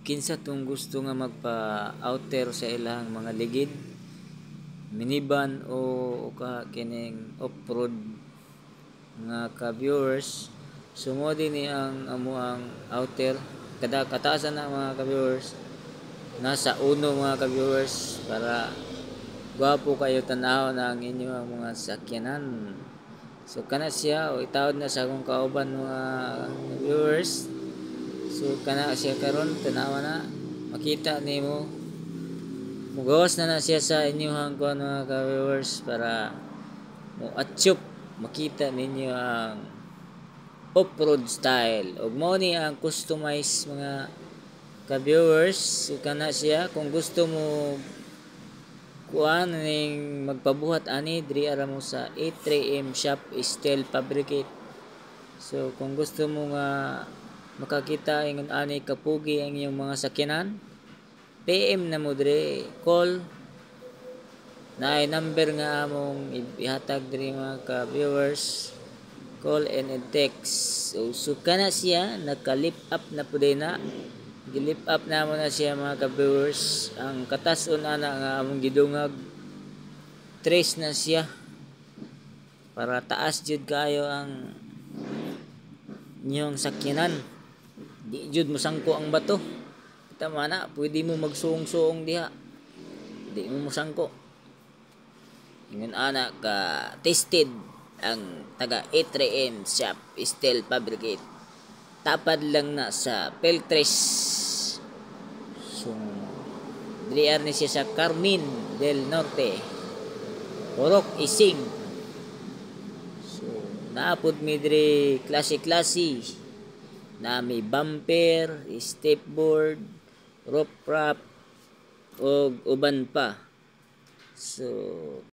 kinsa tong gusto nga magpa-outer sa ilang mga ligid, minivan o ka kining off-road nga ka-viewers, sumo din ni ang amuang outer kada kataasan na mga ka-viewers, nasa uno mga ka-viewers, para gwapo kayo tanaw na ang inyong mga sakyanan. So kana siya, o itawad na sa akong kauban mga viewers. So kana siya karon, tanawa na, makita nimo, mugawas na siya sa inyong kuan mga ka-viewers, para mo atyop makita ninyo ang off-road style. Ug mao ni ang customize mga ka-viewers. So kana siya, kung gusto mo kuan ning magpabuhat ani, diri ara mo sa 8-3M Shop Steel Fabricate. So kung gusto mo nga makakita ingon ani kapugi ang iyong mga sakyanan, PM na mo diri, call na ay number nga among ihatag diri mga ka-viewers, call and text. So kana siya, naka-lift up na pud na. Gilift up na mo na siya mga ka-viewers. Ang katas-on ana nga among gidungag, trace na siya, para taas jud kayo ang inyong sakyanan, di jud mosangko ang bato. Tama na, pwede mo magsuong-suong diha, di mo mosangko. Ingon ana ka tested ang taga 8-3M Shop Steel Fabricate. Tapad lang na sa Peltres. So diri ni siya sa Carmen del Norte, Purok Ising. So naapod mi diri klase-klase na may bumper, stepboard, roof rack, o uban pa. So